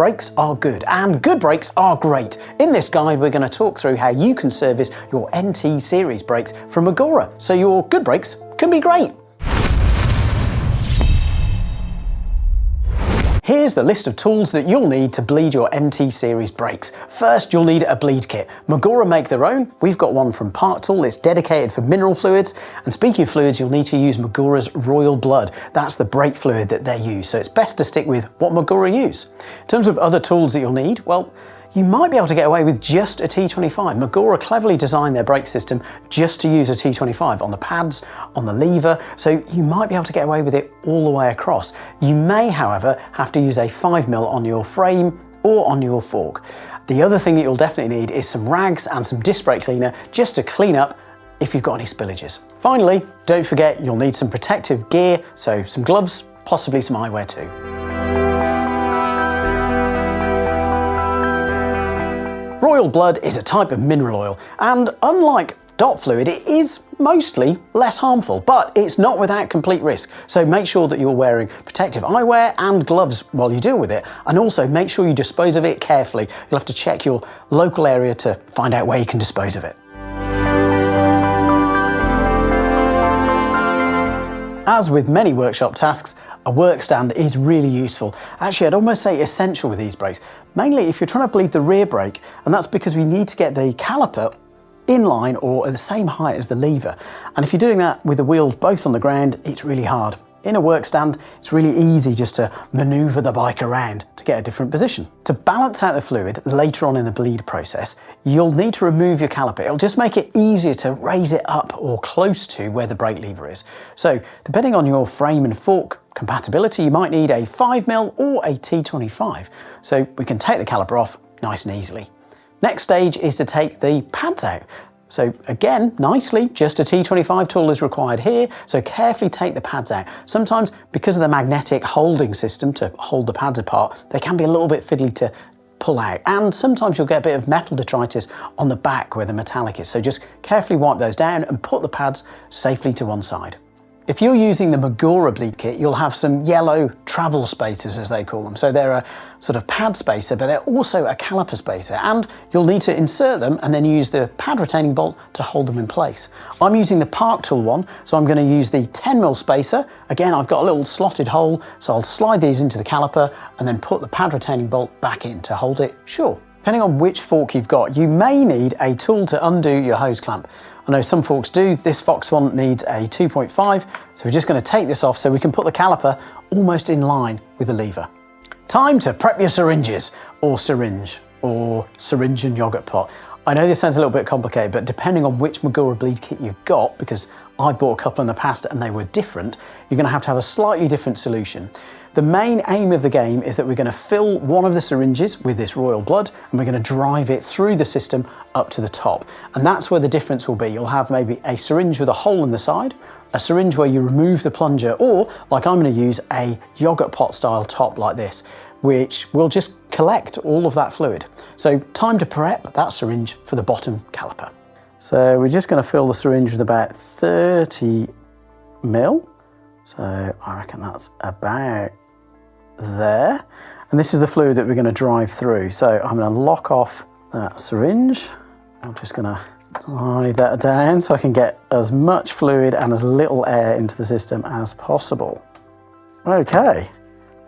Brakes are good, and good brakes are great. In this guide, we're going to talk through how you can service your NT series brakes from Magura, so your good brakes can be great. Here's the list of tools that you'll need to bleed your MT series brakes. First, you'll need a bleed kit. Magura make their own. We've got one from Park Tool. It's dedicated for mineral fluids. And speaking of fluids, you'll need to use Magura's Royal Blood. That's the brake fluid that they use. So it's best to stick with what Magura use. In terms of other tools that you'll need, well, you might be able to get away with just a T25. Magura cleverly designed their brake system just to use a T25 on the pads, on the lever, so you might be able to get away with it all the way across. You may, however, have to use a 5mm on your frame or on your fork. The other thing that you'll definitely need is some rags and some disc brake cleaner just to clean up if you've got any spillages. Finally, don't forget you'll need some protective gear, so some gloves, possibly some eyewear too. Royal Blood is a type of mineral oil, and unlike dot fluid, it is mostly less harmful, but it's not without complete risk. So make sure that you're wearing protective eyewear and gloves while you deal with it, and also make sure you dispose of it carefully. You'll have to check your local area to find out where you can dispose of it. As with many workshop tasks, a work stand is really useful. Actually, I'd almost say essential with these brakes, mainly if you're trying to bleed the rear brake, and that's because we need to get the caliper in line or at the same height as the lever. And if you're doing that with the wheels both on the ground, it's really hard. In a work stand, it's really easy just to maneuver the bike around to get a different position. To balance out the fluid later on in the bleed process, you'll need to remove your caliper. It'll just make it easier to raise it up or close to where the brake lever is. So depending on your frame and fork compatibility, you might need a 5mm or a T25. So we can take the caliper off nice and easily. Next stage is to take the pads out. So again, nicely, just a T25 tool is required here, so carefully take the pads out. Sometimes, because of the magnetic holding system to hold the pads apart, they can be a little bit fiddly to pull out, and sometimes you'll get a bit of metal detritus on the back where the metallic is, so just carefully wipe those down and put the pads safely to one side. If you're using the Magura bleed kit, you'll have some yellow travel spacers, as they call them. So they're a sort of pad spacer, but they're also a caliper spacer, and you'll need to insert them and then use the pad retaining bolt to hold them in place. I'm using the Park Tool one, so I'm going to use the 10mm spacer. Again, I've got a little slotted hole, so I'll slide these into the caliper and then put the pad retaining bolt back in to hold it sure. Depending on which fork you've got, you may need a tool to undo your hose clamp. I know some forks do. This Fox one needs a 2.5, so we're just going to take this off so we can put the caliper almost in line with the lever. Time to prep your syringes, or syringe and yogurt pot. I know this sounds a little bit complicated, but depending on which Magura bleed kit you've got, because I bought a couple in the past and they were different, you're going to have a slightly different solution. The main aim of the game is that we're going to fill one of the syringes with this Royal Blood, and we're going to drive it through the system up to the top. And that's where the difference will be. You'll have maybe a syringe with a hole in the side, a syringe where you remove the plunger, or like I'm going to use a yogurt pot style top like this, which will just collect all of that fluid. So time to prep that syringe for the bottom caliper. So we're just going to fill the syringe with about 30mm. So I reckon that's about there. And this is the fluid that we're going to drive through. So I'm going to lock off that syringe. I'm just going to slide that down so I can get as much fluid and as little air into the system as possible. Okay,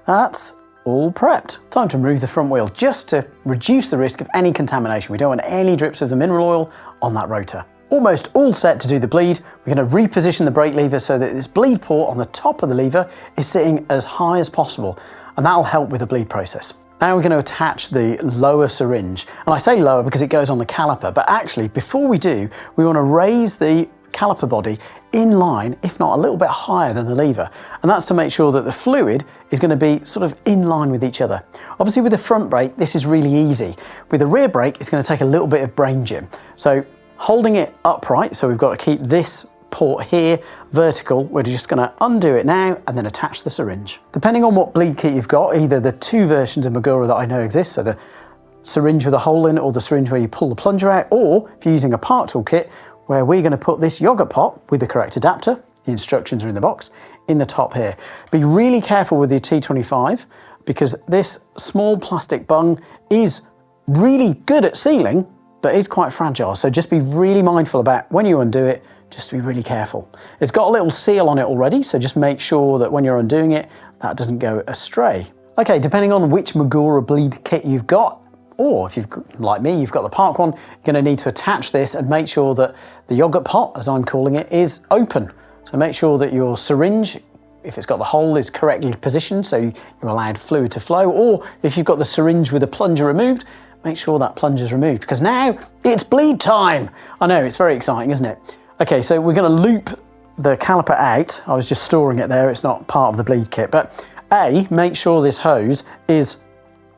that's all prepped. Time to remove the front wheel just to reduce the risk of any contamination. We don't want any drips of the mineral oil on that rotor. Almost all set to do the bleed. We're going to reposition the brake lever so that this bleed port on the top of the lever is sitting as high as possible, and that'll help with the bleed process. Now we're going to attach the lower syringe, and I say lower because it goes on the caliper, but actually before we do, we want to raise the caliper body in line, if not a little bit higher than the lever, and that's to make sure that the fluid is going to be sort of in line with each other. Obviously with the front brake, this is really easy. With the rear brake, it's going to take a little bit of brain gym. So holding it upright, so we've got to keep this port here vertical, we're just going to undo it now and then attach the syringe. Depending on what bleed kit you've got, either the two versions of Magura that I know exist, so the syringe with a hole in it or the syringe where you pull the plunger out, or if you're using a Park Tool kit where we're going to put this yogurt pot with the correct adapter, the instructions are in the box, in the top here. Be really careful with your T25 because this small plastic bung is really good at sealing, but is quite fragile. So just be really mindful about when you undo it, just to be really careful. It's got a little seal on it already, so just make sure that when you're undoing it, that doesn't go astray. Okay, depending on which Magura bleed kit you've got, or if you've, like me, you've got the Park one, you're gonna need to attach this and make sure that the yogurt pot, as I'm calling it, is open. So make sure that your syringe, if it's got the hole, is correctly positioned so you're allowed fluid to flow, or if you've got the syringe with the plunger removed, make sure that plunger is removed, because now it's bleed time. I know, it's very exciting, isn't it? Okay, so we're gonna loop the caliper out. I was just storing it there, it's not part of the bleed kit, but make sure this hose is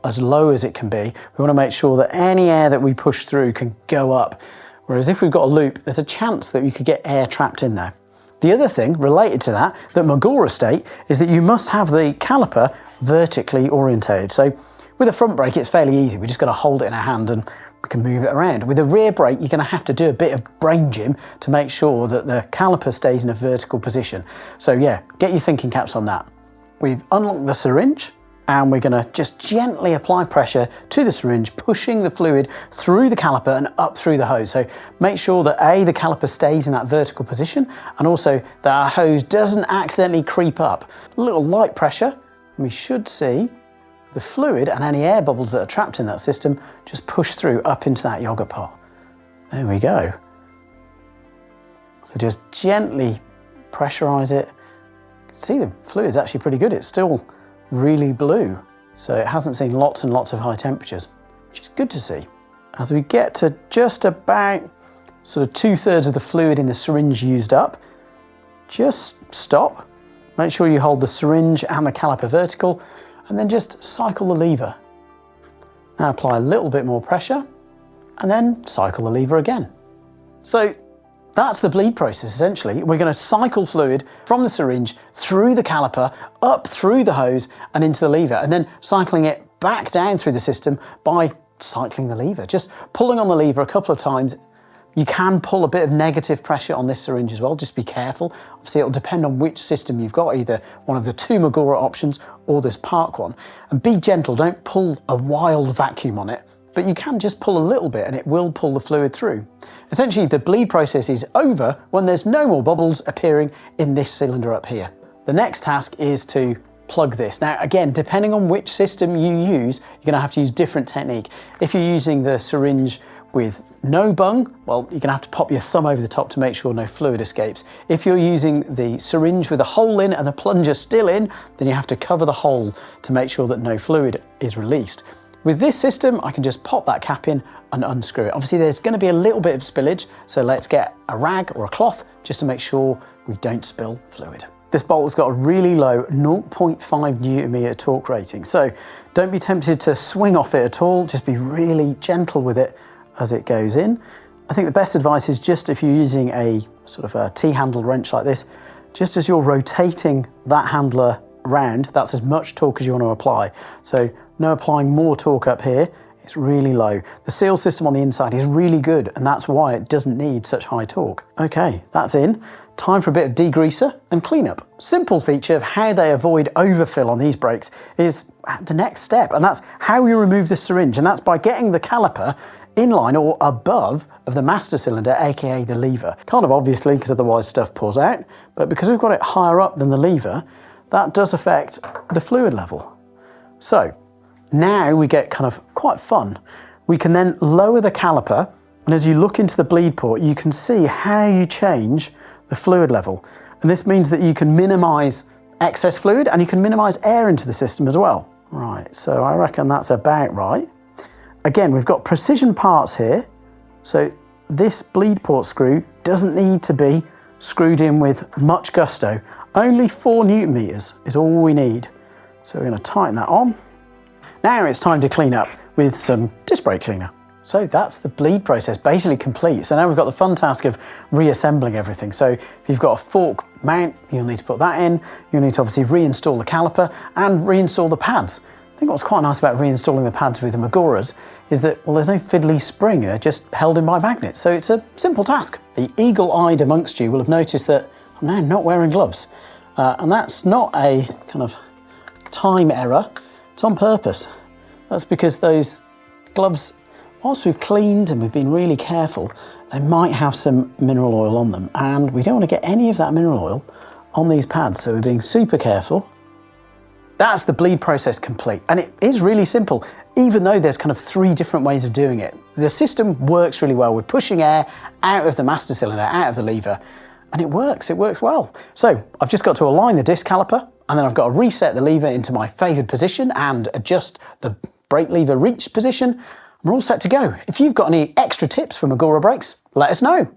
as low as it can be. We wanna make sure that any air that we push through can go up. Whereas if we've got a loop, there's a chance that you could get air trapped in there. The other thing related to that Magura state is that you must have the caliper vertically orientated. So with a front brake, it's fairly easy. We just got to hold it in our hand and we can move it around. With a rear brake, you're going to have to do a bit of brain gym to make sure that the caliper stays in a vertical position. So yeah, get your thinking caps on that. We've unlocked the syringe and we're going to just gently apply pressure to the syringe, pushing the fluid through the caliper and up through the hose. So make sure that the caliper stays in that vertical position, and also that our hose doesn't accidentally creep up. A little light pressure, and we should see the fluid and any air bubbles that are trapped in that system just push through up into that yogurt pot. There we go. So just gently pressurize it. You can see the fluid's actually pretty good. It's still really blue, so it hasn't seen lots and lots of high temperatures, which is good to see. As we get to just about sort of 2/3 of the fluid in the syringe used up, just stop. Make sure you hold the syringe and the caliper vertical, and then just cycle the lever. Now apply a little bit more pressure, and then cycle the lever again. So that's the bleed process essentially. We're going to cycle fluid from the syringe through the caliper, up through the hose and into the lever, and then cycling it back down through the system by cycling the lever. Just pulling on the lever a couple of times. You can pull a bit of negative pressure on this syringe as well, just be careful. Obviously it'll depend on which system you've got, either one of the two Magura options or this Park one. And be gentle, don't pull a wild vacuum on it, but you can just pull a little bit and it will pull the fluid through. Essentially the bleed process is over when there's no more bubbles appearing in this cylinder up here. The next task is to plug this. Now again, depending on which system you use, you're gonna have to use different technique. If you're using the syringe with no bung, well, you're gonna have to pop your thumb over the top to make sure no fluid escapes. If you're using the syringe with a hole in and the plunger still in, then you have to cover the hole to make sure that no fluid is released. With this system, I can just pop that cap in and unscrew it. Obviously there's gonna be a little bit of spillage, so let's get a rag or a cloth just to make sure we don't spill fluid. This bolt's got a really low 0.5 Nm torque rating, so don't be tempted to swing off it at all, just be really gentle with it as it goes in. I think the best advice is just if you're using a sort of a T-handle wrench like this, just as you're rotating that handler round, that's as much torque as you want to apply. So no applying more torque up here, it's really low. The seal system on the inside is really good, and that's why it doesn't need such high torque. Okay, that's in. Time for a bit of degreaser and cleanup. Simple feature of how they avoid overfill on these brakes is the next step, and that's how we remove the syringe, and that's by getting the caliper in line or above of the master cylinder, aka the lever. Kind of obviously, because otherwise stuff pours out, but because we've got it higher up than the lever, that does affect the fluid level. So now we get kind of quite fun. We can then lower the caliper, and as you look into the bleed port, you can see how you change the fluid level. And this means that you can minimize excess fluid and you can minimize air into the system as well. Right, so I reckon that's about right. Again, we've got precision parts here, so this bleed port screw doesn't need to be screwed in with much gusto. Only 4 Nm is all we need. So we're going to tighten that on. Now it's time to clean up with some disc brake cleaner. So that's the bleed process basically complete. So now we've got the fun task of reassembling everything. So if you've got a fork mount, you'll need to put that in. You'll need to obviously reinstall the caliper and reinstall the pads. I think what's quite nice about reinstalling the pads with the Maguras is that, well, there's no fiddly spring, they're just held in by magnets. So it's a simple task. The eagle-eyed amongst you will have noticed that I'm now not wearing gloves. And that's not a kind of time error. It's on purpose. That's because those gloves, whilst we've cleaned and we've been really careful, they might have some mineral oil on them, and we don't want to get any of that mineral oil on these pads, so we're being super careful. That's the bleed process complete, and it is really simple, even though there's kind of 3 different ways of doing it. The system works really well. We're pushing air out of the master cylinder, out of the lever, and it works well. So I've just got to align the disc caliper, and then I've got to reset the lever into my favoured position and adjust the brake lever reach position. We're all set to go. If you've got any extra tips for Magura brakes, let us know.